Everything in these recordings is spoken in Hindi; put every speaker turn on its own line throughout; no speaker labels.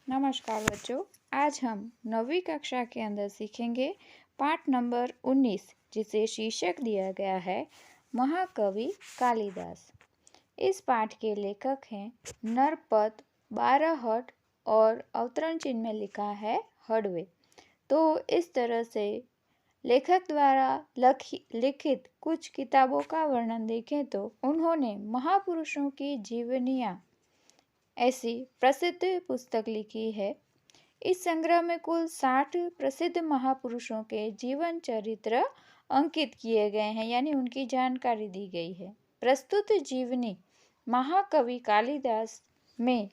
नमस्कार बच्चों। आज हम 9वीं कक्षा के अंदर सीखेंगे पाठ नंबर 19, जिसे शीर्षक दिया गया है महाकवि कालिदास। इस पाठ के लेखक हैं नरपत बारहट और अवतरण चिन्ह में लिखा है हड़वे। तो इस तरह से लेखक द्वारा लिखित कुछ किताबों का वर्णन देखें तो उन्होंने महापुरुषों की जीवनियाँ ऐसी प्रसिद्ध पुस्तक लिखी है। इस संग्रह में कुल 60 प्रसिद्ध महापुरुषों के जीवन चरित्र अंकित किए गए हैं, यानी उनकी जानकारी दी गई है। प्रस्तुत जीवनी महाकवि कालिदास में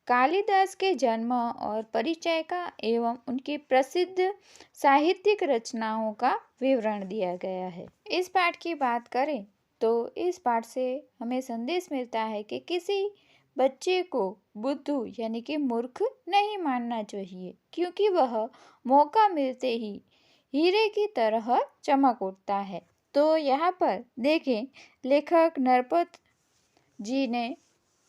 कालिदास के जन्म और परिचय का एवं उनकी प्रसिद्ध साहित्यिक रचनाओं का विवरण दिया गया है। इस पाठ की बात करें तो इस पाठ से हमें संदेश मिलता है कि किसी बच्चे को बुद्धू यानी कि मूर्ख नहीं मानना चाहिए, क्योंकि वह मौका मिलते ही हीरे की तरह चमक उठता है। तो यहाँ पर देखें, लेखक नरपत जी ने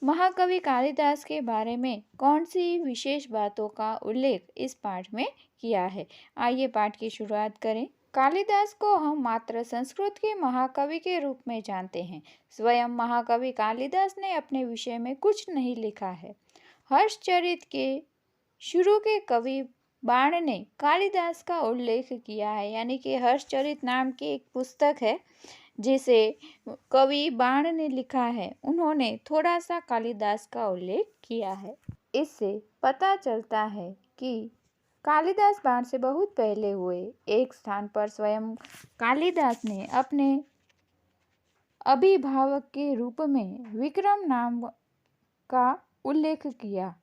महाकवि कालिदास के बारे में कौन सी विशेष बातों का उल्लेख इस पाठ में किया है। आइए पाठ की शुरुआत करें। कालिदास को हम मात्र संस्कृत के महाकवि के रूप में जानते हैं। स्वयं महाकवि कालिदास ने अपने विषय में कुछ नहीं लिखा है। हर्षचरित के शुरू के कवि बाण ने कालिदास का उल्लेख किया है, यानी कि हर्षचरित नाम की एक पुस्तक है जिसे कवि बाण ने लिखा है। उन्होंने थोड़ा सा कालिदास का उल्लेख किया है। इससे पता चलता है कि कालिदास बाण से बहुत पहले हुए। एक स्थान पर स्वयं कालिदास ने अपने अभिभावक के रूप में विक्रम नाम का उल्लेख किया।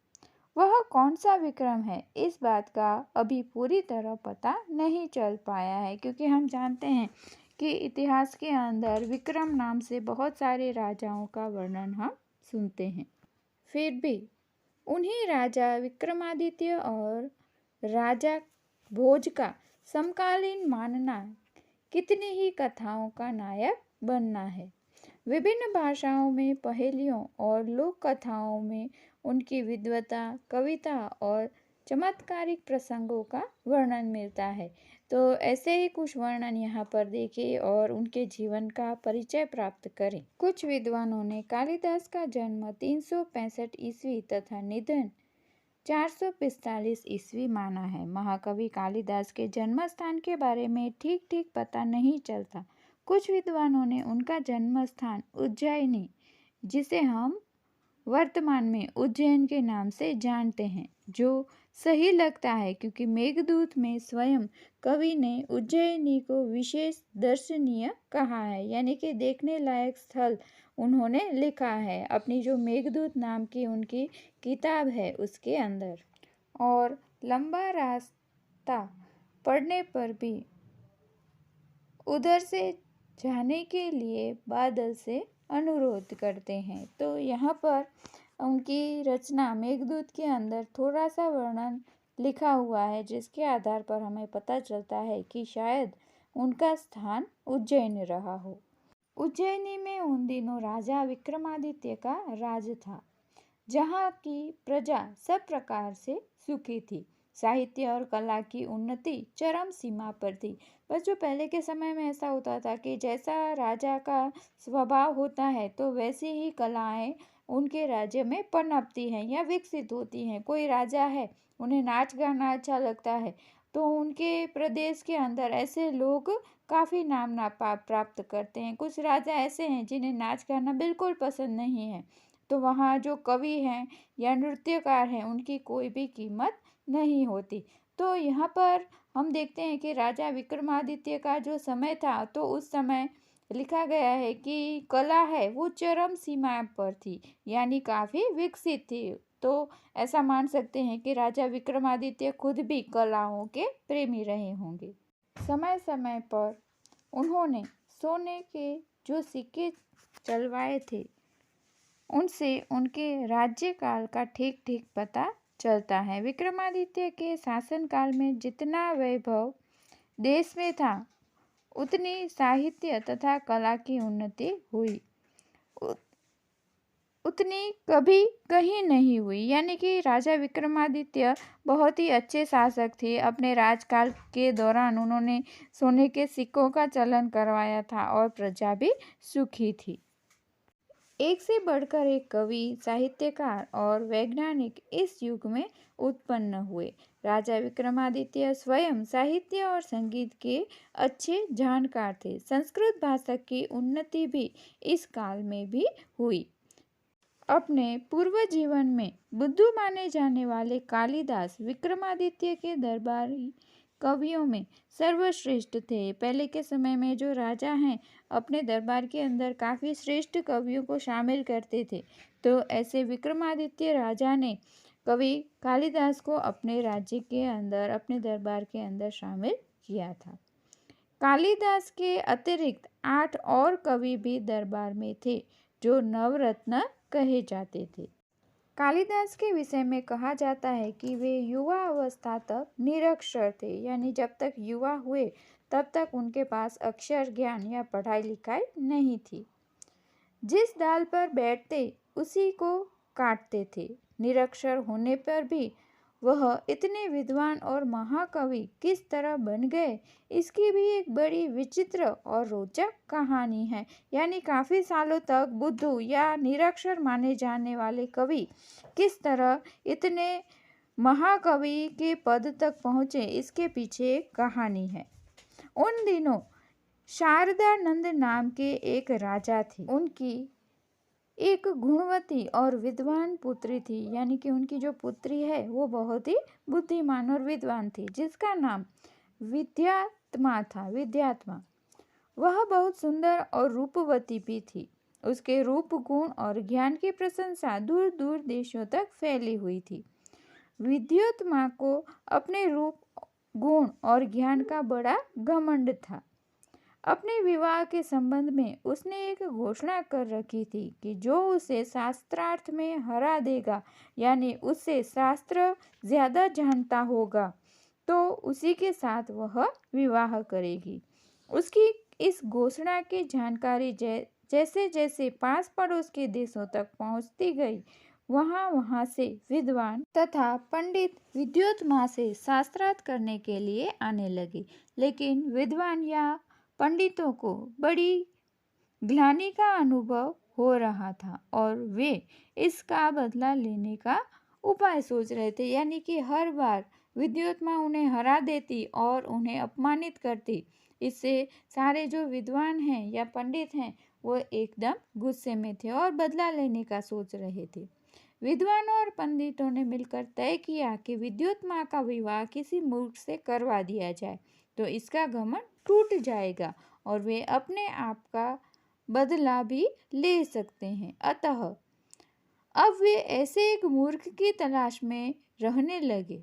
वह कौन सा विक्रम है, इस बात का अभी पूरी तरह पता नहीं चल पाया है, क्योंकि हम जानते हैं कि इतिहास के अंदर विक्रम नाम से बहुत सारे राजाओं का वर्णन हम सुनते हैं। फिर भी उन्हीं राजा विक्रमादित्य और राजा भोज का समकालीन मानना कितनी ही कथाओं का नायक बनना है। विभिन्न भाषाओं में पहेलियों और लोक कथाओं में उनकी विद्वता, कविता और चमत्कारिक प्रसंगों का वर्णन मिलता है। तो ऐसे ही कुछ वर्णन यहाँ पर देखें और उनके जीवन का परिचय प्राप्त करें। कुछ विद्वानों ने कालिदास का जन्म 365 ईस्वी तथा निधन 445 ईस्वी माना है। महाकवि कालिदास के जन्म स्थान के बारे में ठीक ठीक पता नहीं चलता। कुछ विद्वानों ने उनका जन्म स्थान उज्जैनी, जिसे हम वर्तमान में उज्जैन के नाम से जानते हैं, जो सही लगता है, क्योंकि मेघदूत में स्वयं कवि ने उज्जैनी को विशेष दर्शनीय कहा है, यानी कि देखने लायक स्थल उन्होंने लिखा है अपनी जो मेघदूत नाम की उनकी किताब है उसके अंदर। और लंबा रास्ता पड़ने पर भी उधर से जाने के लिए बादल से अनुरोध करते हैं। तो यहाँ पर उनकी रचना मेघदूत के अंदर थोड़ा सा वर्णन लिखा हुआ है, जिसके आधार पर हमें पता चलता है कि शायद उनका स्थान उज्जैन रहा हो। उज्जैनी में उन दिनों राजा विक्रमादित्य का राज था, जहाँ की प्रजा सब प्रकार से सुखी थी। साहित्य और कला की उन्नति चरम सीमा पर थी। बस जो पहले के समय में ऐसा होता था कि जैसा राजा का स्वभाव होता है तो वैसी ही कलाएं उनके राज्य में पनपती हैं या विकसित होती हैं। कोई राजा है, उन्हें नाच गाना अच्छा लगता है, तो उनके प्रदेश के अंदर ऐसे लोग काफ़ी नाम ना प्राप्त करते हैं। कुछ राजा ऐसे हैं जिन्हें नाच गाना बिल्कुल पसंद नहीं है, तो वहाँ जो कवि हैं या नृत्यकार हैं उनकी कोई भी कीमत नहीं होती। तो यहाँ पर हम देखते हैं कि राजा विक्रमादित्य का जो समय था, तो उस समय लिखा गया है कि कला है वो चरम सीमा पर थी, यानी काफ़ी विकसित थी। तो ऐसा मान सकते हैं कि राजा विक्रमादित्य खुद भी कलाओं के प्रेमी रहे होंगे। समय समय पर उन्होंने सोने के जो सिक्के चलवाए थे, उनसे उनके राज्यकाल का ठीक ठीक पता चलता है। विक्रमादित्य के शासनकाल में जितना वैभव देश में था, उतनी साहित्य तथा कला की उन्नति हुई। उतनी कभी कहीं नहीं हुई। यानी कि राजा विक्रमादित्य बहुत ही अच्छे शासक थे। अपने राजकाल के दौरान उन्होंने सोने के सिक्कों का चलन करवाया था और प्रजा भी सुखी थी। एक से बढ़कर एक कवि, साहित्यकार और वैज्ञानिक इस युग में उत्पन्न हुए। राजा विक्रमादित्य स्वयं साहित्य और संगीत के अच्छे जानकार थे। संस्कृत भाषा की उन्नति भी इस काल में भी हुई। अपने पूर्व जीवन में बुद्धू माने जाने वाले कालिदास विक्रमादित्य के दरबारी कवियों में सर्वश्रेष्ठ थे। पहले के समय में जो राजा हैं अपने दरबार के अंदर काफ़ी श्रेष्ठ कवियों को शामिल करते थे। तो ऐसे विक्रमादित्य राजा ने कवि कालिदास को अपने राज्य के अंदर, अपने दरबार के अंदर शामिल किया था। कालिदास के अतिरिक्त 8 और कवि भी दरबार में थे जो नवरत्न कहे जाते थे। कालिदास के विषय में कहा जाता है कि वे युवा अवस्था तक निरक्षर थे। यानी जब तक युवा हुए तब तक उनके पास अक्षर ज्ञान या पढ़ाई लिखाई नहीं थी। जिस डाल पर बैठते उसी को काटते थे। निरक्षर होने पर भी वह इतने विद्वान और महाकवि किस तरह बन गए, इसकी भी एक बड़ी विचित्र और रोचक कहानी है। यानी काफ़ी सालों तक बुद्धू या निरक्षर माने जाने वाले कवि किस तरह इतने महाकवि के पद तक पहुँचे, इसके पीछे एक कहानी है। उन दिनों शारदानंद नाम के एक राजा थे। उनकी एक गुणवती और विद्वान पुत्री थी। यानी कि उनकी जो पुत्री है वो बहुत ही बुद्धिमान और विद्वान थी, जिसका नाम विद्यात्मा था। विद्यात्मा वह बहुत सुंदर और रूपवती भी थी। उसके रूप, गुण और ज्ञान की प्रशंसा दूर दूर देशों तक फैली हुई थी। विद्यात्मा को अपने रूप, गुण और ज्ञान का बड़ा घमंड था। अपने विवाह के संबंध में उसने एक घोषणा कर रखी थी कि जो उसे शास्त्रार्थ में हरा देगा, यानी उससे शास्त्र ज्यादा जानता होगा, तो उसी के साथ वह विवाह करेगी। उसकी इस घोषणा की जानकारी जैसे जैसे पास पड़ोस के देशों तक पहुंचती गई, वहां से विद्वान तथा पंडित विद्योत्मा से शास्त्रार्थ करने के लिए आने लगे। लेकिन विद्वान या पंडितों को बड़ी ग्लानि का अनुभव हो रहा था और वे इसका बदला लेने का उपाय सोच रहे थे। यानी कि हर बार विद्योत्मा उन्हें हरा देती और उन्हें अपमानित करती। इससे सारे जो विद्वान हैं या पंडित हैं वो एकदम गुस्से में थे और बदला लेने का सोच रहे थे। विद्वानों और पंडितों ने मिलकर तय किया कि विद्योत्मा का विवाह किसी मूर्ख से करवा दिया जाए, तो इसका घमंड टूट जाएगा और वे अपने आप का बदला भी ले सकते हैं। अतः अब वे ऐसे एक मूर्ख की तलाश में रहने लगे।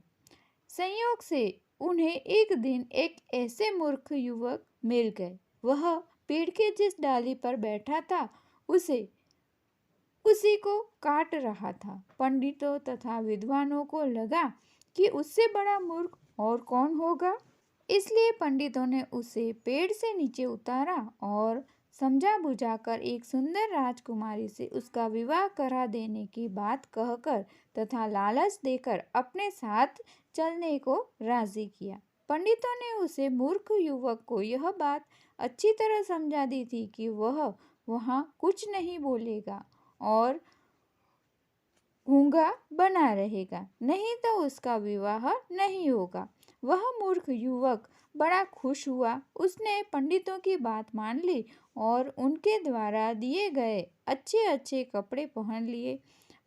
संयोग से उन्हें एक दिन एक ऐसे मूर्ख युवक मिल गए। वह पेड़ के जिस डाली पर बैठा था उसी को काट रहा था। पंडितों तथा विद्वानों को लगा कि उससे बड़ा मूर्ख और कौन होगा। इसलिए पंडितों ने उसे पेड़ से नीचे उतारा और समझा बुझाकर एक सुंदर राजकुमारी से उसका विवाह करा देने की बात कहकर तथा लालच देकर अपने साथ चलने को राजी किया। पंडितों ने उसे मूर्ख युवक को यह बात अच्छी तरह समझा दी थी कि वह वहाँ कुछ नहीं बोलेगा और गूंगा बना रहेगा, नहीं तो उसका विवाह नहीं होगा। वह मूर्ख युवक बड़ा खुश हुआ। उसने पंडितों की बात मान ली और उनके द्वारा दिए गए अच्छे अच्छे कपड़े पहन लिए।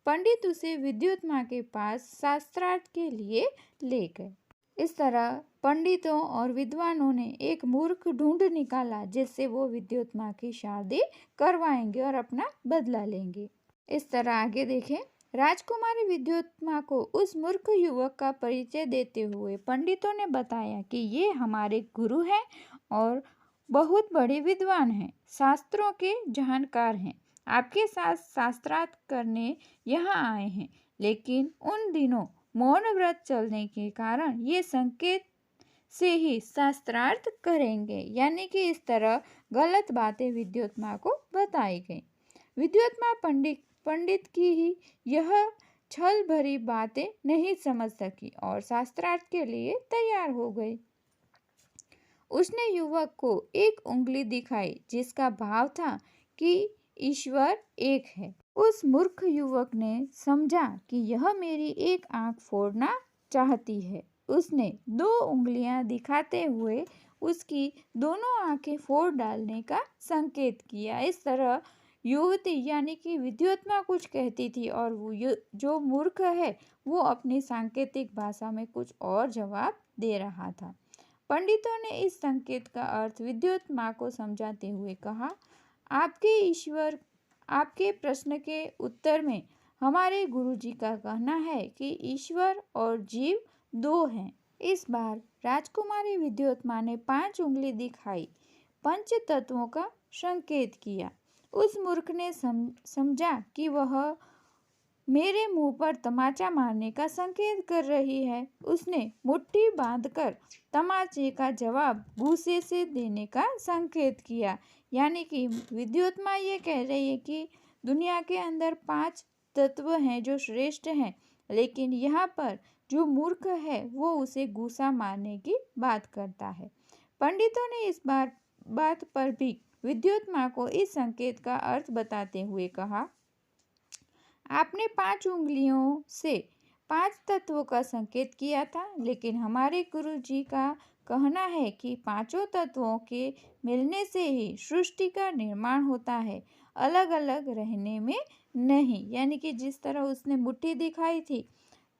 पंडित उसे विद्योत्मा के पास शास्त्रार्थ के लिए ले गए। इस तरह पंडितों और विद्वानों ने एक मूर्ख ढूंढ निकाला जिससे वो विद्योत्मा की शादी करवाएंगे और अपना बदला लेंगे। इस तरह आगे देखें। राजकुमारी विद्योत्मा को उस मूर्ख युवक का परिचय देते हुए पंडितों ने बताया कि ये हमारे गुरु हैं और बहुत बड़े विद्वान हैं, शास्त्रों के जानकार हैं, आपके साथ शास्त्रार्थ करने यहाँ आए हैं। लेकिन उन दिनों मौन व्रत चलने के कारण ये संकेत से ही शास्त्रार्थ करेंगे। यानी कि इस तरह गलत बातें विद्योत्मा को बताई गई। विद्योत्मा पंडित पंडित की ही यह छल भरी बातें नहीं समझ सकी और शास्त्रार्थ के लिए तैयार हो गई। उसने युवक को एक उंगली दिखाई जिसका भाव था कि ईश्वर एक है। उस मूर्ख युवक ने समझा कि यह मेरी एक आंख फोड़ना चाहती है। उसने 2 उंगलियां दिखाते हुए उसकी दोनों आंखें फोड़ डालने का संकेत किया। इस तरह युवती यानी कि विद्योत्मा कुछ कहती थी और वो जो मूर्ख है वो अपनी सांकेतिक भाषा में कुछ और जवाब दे रहा था। पंडितों ने इस संकेत का अर्थ विद्योत्मा को समझाते हुए कहा, आपके ईश्वर आपके प्रश्न के उत्तर में हमारे गुरुजी का कहना है कि ईश्वर और जीव 2 हैं। इस बार राजकुमारी विद्योत्मा ने 5 उंगली दिखाई, पंच तत्वों का संकेत किया। उस मूर्ख ने समझा कि वह मेरे मुंह पर तमाचा मारने का संकेत कर रही है। उसने मुट्ठी बांधकर तमाचे का जवाब गुस्से से देने का संकेत किया। यानी कि विद्योत्मा ये कह रही है कि दुनिया के अंदर 5 तत्व हैं जो श्रेष्ठ हैं, लेकिन यहाँ पर जो मूर्ख है वो उसे गुस्सा मारने की बात करता है। पंडितों ने इस बात पर भी विद्योत्मा को इस संकेत का अर्थ बताते हुए कहा, आपने 5 उंगलियों से 5 तत्वों का संकेत किया था, लेकिन हमारे गुरुजी का कहना है कि 5 तत्वों के मिलने से ही सृष्टि का निर्माण होता है, अलग अलग रहने में नहीं। यानी कि जिस तरह उसने मुट्ठी दिखाई थी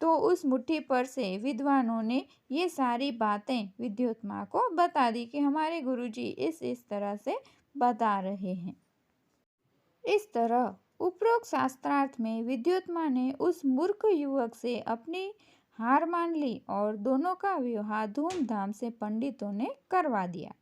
तो उस मुट्ठी पर से विद्वानों ने ये सारी बातें विद्योत्मा को बता दी कि हमारे गुरुजी इस तरह से बता रहे हैं। इस तरह उपरोक्त शास्त्रार्थ में विद्योत्मा ने उस मूर्ख युवक से अपनी हार मान ली और दोनों का विवाह धूमधाम से पंडितों ने करवा दिया।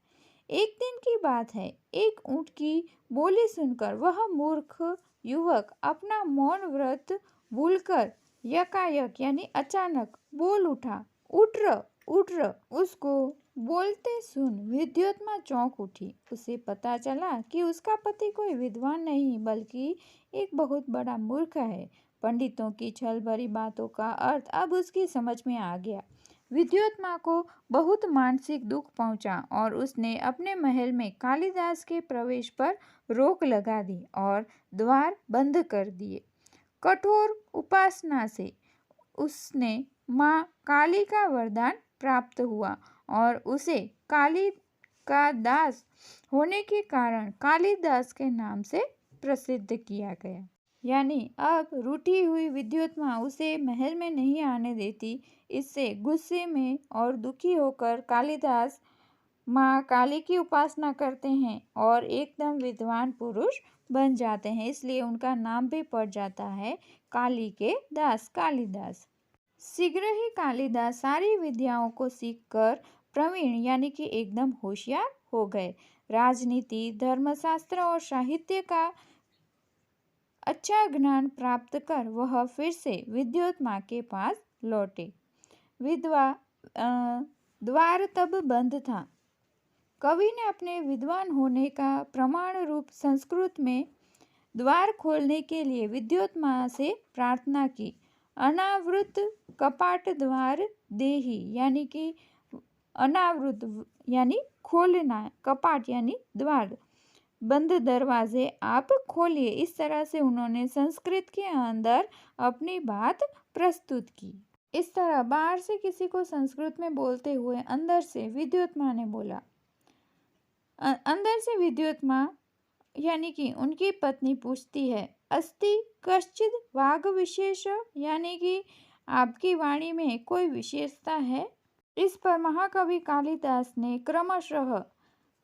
एक दिन की बात है, एक ऊंट की बोली सुनकर वह मूर्ख युवक अपना मौन व्रत भूलकर यकायक यानी अचानक बोल उठा, उठ र। उसको बोलते सुन विद्योत्मा चौंक उठी। उसे पता चला कि उसका पति कोई विद्वान नहीं बल्कि एक बहुत बड़ा मूर्ख है। पंडितों की छल भरी बातों का अर्थ अब उसकी समझ में आ गया। विद्योत्मा को बहुत मानसिक दुख पहुंचा और उसने अपने महल में कालिदास के प्रवेश पर रोक लगा दी और द्वार बंद कर दिए। कठोर उपासना से उसने माँ काली का वरदान प्राप्त हुआ और उसे काली का दास होने के कारण कालिदास के नाम से प्रसिद्ध किया गया। यानी अब रूठी हुई विद्योत्मा उसे महल में नहीं आने देती। इससे गुस्से में और दुखी होकर कालिदास माँ काली की उपासना करते हैं और एकदम विद्वान पुरुष बन जाते हैं। इसलिए उनका नाम भी पड़ जाता है काली के दास, कालिदास। शीघ्र ही कालिदास सारी विद्याओं को सीखकर प्रवीण यानी कि एकदम होशियार हो गए। राजनीति, धर्मशास्त्र और साहित्य का अच्छा ज्ञान प्राप्त कर वह फिर से विद्योत्मा के पास लौटे। द्वार तब बंद था। कवि ने अपने विद्वान होने का प्रमाण रूप संस्कृत में द्वार खोलने के लिए विद्योत्मा से प्रार्थना की। अनावृत कपाट द्वार देहि, यानी कि अनावृत यानी खोलना, कपाट यानी द्वार, बंद दरवाजे आप खोलिए। इस तरह से उन्होंने संस्कृत के अंदर अपनी बात प्रस्तुत की। इस तरह बाहर से किसी को संस्कृत में बोलते हुए अंदर से विद्योत्मा ने बोला। अंदर से विद्योत्मा यानी कि उनकी पत्नी पूछती है, अस्ति कश्चिद वाग विशेष, यानी कि आपकी वाणी में कोई विशेषता है। इस पर महाकवि कालिदास ने क्रमशः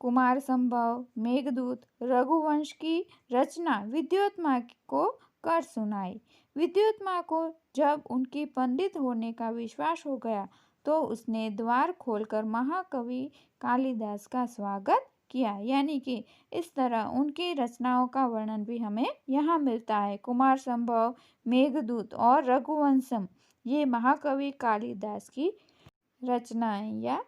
कुमार संभव, मेघदूत, रघुवंश की रचना विद्योत्मा को कर सुनाई। विद्योत्मा को जब उनकी पंडित होने का विश्वास हो गया तो उसने द्वार खोलकर महाकवि कालिदास का स्वागत किया। यानी कि इस तरह उनकी रचनाओं का वर्णन भी हमें यहाँ मिलता है। कुमार संभव, मेघदूत और रघुवंशम ये महाकवि कालिदास की रचनाएं या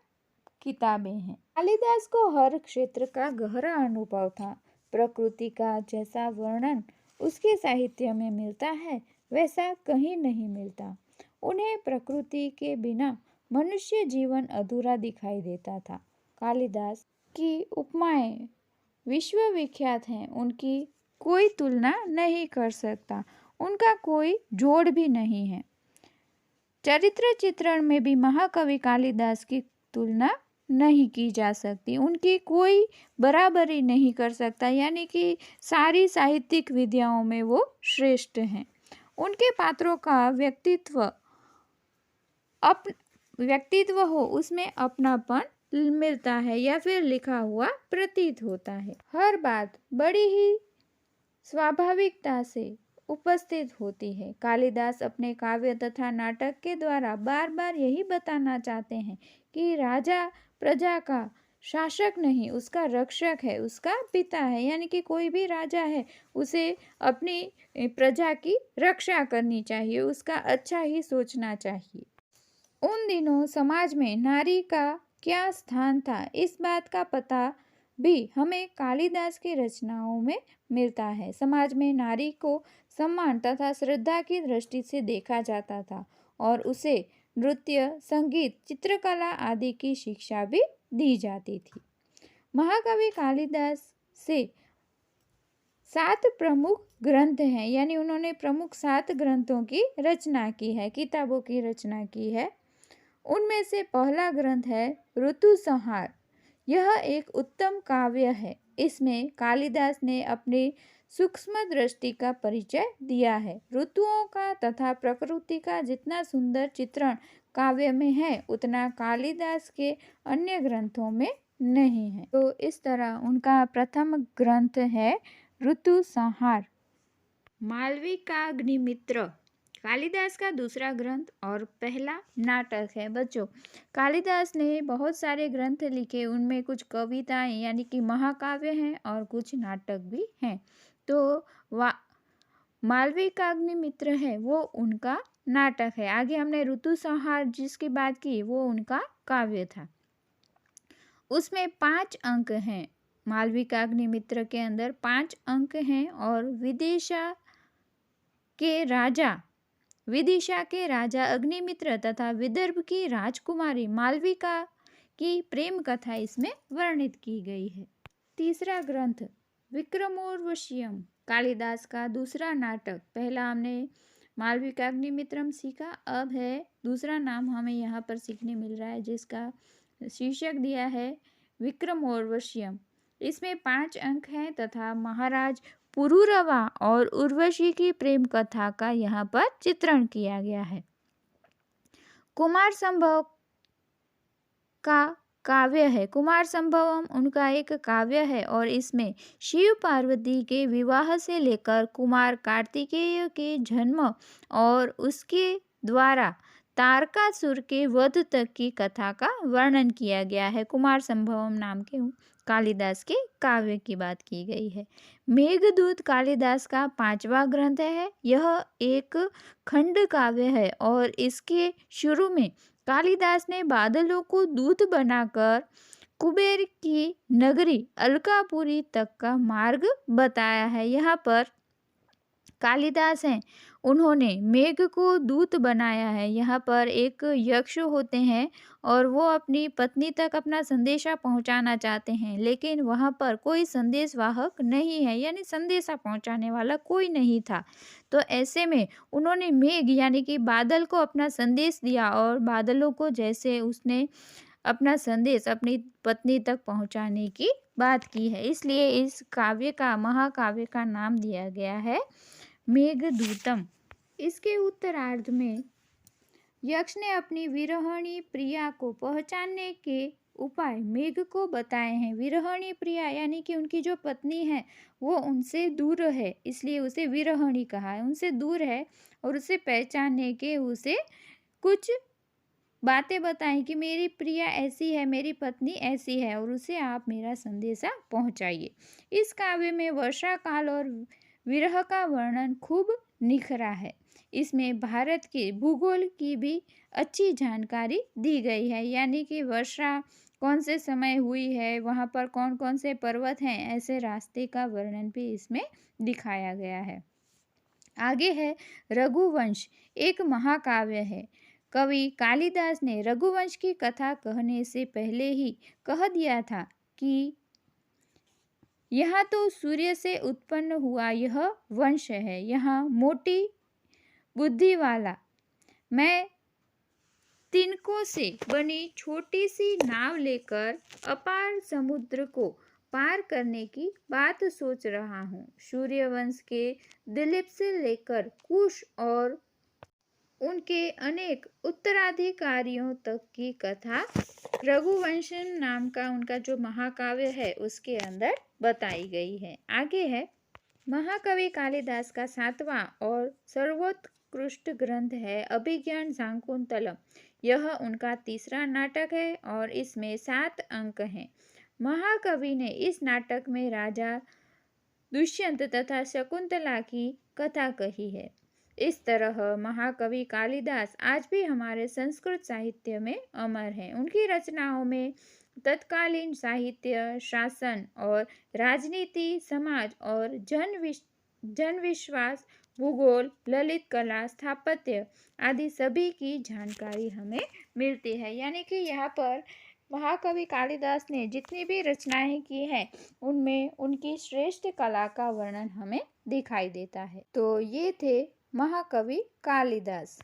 किताबें हैं। कालिदास को हर क्षेत्र का गहरा अनुभव था। प्रकृति का जैसा वर्णन उसके साहित्य में मिलता है वैसा कहीं नहीं मिलता। उन्हें प्रकृति के बिना मनुष्य जीवन अधूरा दिखाई देता था। कालिदास की उपमाएं विश्वविख्यात हैं, उनकी कोई तुलना नहीं कर सकता, उनका कोई जोड़ भी नहीं है। चरित्र चित्रण में भी महाकवि कालिदास की तुलना नहीं की जा सकती, उनकी कोई बराबरी नहीं कर सकता, यानी कि सारी साहित्यिक विधियों में वो श्रेष्ठ हैं। उनके पात्रों का व्यक्तित्व हो उसमें अपनापन मिलता है या फिर लिखा हुआ प्रतीत होता है। हर बात बड़ी ही स्वाभाविकता से उपस्थित होती है। कालिदास अपने काव्य तथा नाटक के द्वारा बार बार यही बताना चाहते हैं कि राजा प्रजा का शासक नहीं, उसका रक्षक है, उसका पिता है। यानी कि कोई भी राजा है उसे अपनी प्रजा की रक्षा करनी चाहिए, उसका अच्छा ही सोचना चाहिए। उन दिनों समाज में नारी का क्या स्थान था, इस बात का पता भी हमें कालिदास की रचनाओं में मिलता है। समाज में नारी को सम्मान तथा श्रद्धा की दृष्टि से देखा जाता था और उसे नृत्य, संगीत, चित्रकला आदि की शिक्षा भी दी जाती थी। महाकवि कालिदास से 7 प्रमुख ग्रंथ हैं, यानी उन्होंने प्रमुख 7 ग्रंथों की रचना की है, किताबों की रचना की है। उनमें से पहला ग्रंथ है ऋतुसंहार। यह एक उत्तम काव्य है। इसमें कालिदास ने अपनी सूक्ष्म दृष्टि का परिचय दिया है। ऋतुओं का तथा प्रकृति का जितना सुंदर चित्रण काव्य में है उतना कालिदास के अन्य ग्रंथों में नहीं है। तो इस तरह उनका प्रथम ग्रंथ है ऋतुसंहार। मालविकाग्निमित्र कालिदास का दूसरा ग्रंथ और पहला नाटक है। बच्चों, कालिदास ने बहुत सारे ग्रंथ लिखे, उनमें कुछ कविताएं यानी कि महाकाव्य हैं और कुछ नाटक भी हैं। तो मालविकाग्निमित्र है वो उनका नाटक है। आगे हमने ऋतुसंहार जिसकी बात की वो उनका काव्य था। उसमें 5 अंक हैं। मालविकाग्निमित्र के अंदर 5 अंक हैं और विदिशा के राजा अग्निमित्र तथा विदर्भ की राजकुमारी मालविका की प्रेम कथा इसमें वर्णित की गई है। तीसरा ग्रंथ विक्रमोर्वशीयम कालिदास का दूसरा नाटक। पहला हमने मालविकाग्निमित्रम सीखा, अब है दूसरा नाम हमें यहाँ पर सीखने मिल रहा है जिसका शीर्षक दिया है विक्रमोर्वशीयम। इसमें 5 अंक हैं तथा महाराज पुरूरवा और उर्वशी की प्रेम कथा का यहाँ पर चित्रण किया गया है। कुमार संभव का काव्य है। कुमार संभवम उनका एक काव्य है और इसमें शिव पार्वती के विवाह से लेकर कुमार कार्तिकेय के जन्म और उसके द्वारा तारकासुर के वध तक की कथा का वर्णन किया गया है। कुमार संभवम नाम के कालिदास के काव्य की बात की गई है। मेघदूत कालिदास का 5वां ग्रंथ है। यह एक खंड काव्य है और इसके शुरू में कालिदास ने बादलों को दूत बनाकर कुबेर की नगरी अलकापुरी तक का मार्ग बताया है। यहाँ पर कालिदास हैं, उन्होंने मेघ को दूत बनाया है। यहाँ पर एक यक्ष होते हैं और वो अपनी पत्नी तक अपना संदेशा पहुँचाना चाहते हैं, लेकिन वहाँ पर कोई संदेश वाहक नहीं है, यानी संदेशा पहुँचाने वाला कोई नहीं था। तो ऐसे में उन्होंने मेघ यानी कि बादल को अपना संदेश दिया और बादलों को जैसे उसने अपना संदेश अपनी पत्नी तक पहुँचाने की बात की है, इसलिए इस काव्य का महाकाव्य का नाम दिया गया है मेघदूतम। इसके उत्तरार्ध में यक्ष ने अपनी विरहणी प्रिया को पहचानने के उपाय मेघ को बताए हैं। विरहणी प्रिया यानी कि उनकी जो पत्नी है वो उनसे दूर है, इसलिए उसे विरहणी कहा है। उनसे दूर है और उसे पहचानने के उसे कुछ बातें बताएं कि मेरी प्रिया ऐसी है, मेरी पत्नी ऐसी है और उसे आप मेरा संदेशा पहुंचाइए। इस काव्य में वर्षा काल और विरह का वर्णन खूब निखरा है। इसमें भारत के भूगोल की भी अच्छी जानकारी दी गई है, यानी कि वर्षा कौन से समय हुई है, वहाँ पर कौन कौन से पर्वत हैं, ऐसे रास्ते का वर्णन भी इसमें दिखाया गया है। आगे है रघुवंश, एक महाकाव्य है। कवि कालिदास ने रघुवंश की कथा कहने से पहले ही कह दिया था कि यह तो सूर्य से उत्पन्न हुआ यह वंश है, यह मोटी बुद्धि वाला मैं तिनकों से बनी छोटी सी नाव लेकर अपार समुद्र को पार करने की बात सोच रहा हूँ। सूर्यवंश के दिलीप से लेकर कुश और उनके अनेक उत्तराधिकारियों तक की कथा रघुवंश नाम का उनका जो महाकाव्य है उसके अंदर बताई गई है। आगे है महाकवि कालिदास का 7वां और सर्वोत्कृष्ट ग्रंथ है अभिज्ञान शाकुंतलम। यह उनका तीसरा नाटक है और इसमें 7 अंक हैं। महाकवि ने इस नाटक में राजा दुष्यंत तथा शकुंतला की कथा कही है। इस तरह महाकवि कालिदास आज भी हमारे संस्कृत साहित्य में अमर हैं। उनकी रचनाओं में तत्कालीन साहित्य, शासन और राजनीति, समाज और जन विश्वास, भूगोल, ललित कला, स्थापत्य आदि सभी की जानकारी हमें मिलती है। यानी कि यहाँ पर महाकवि कालिदास ने जितनी भी रचनाएं की हैं उनमें उनकी श्रेष्ठ कला का वर्णन हमें दिखाई देता है। तो ये थे महाकवि कालिदास।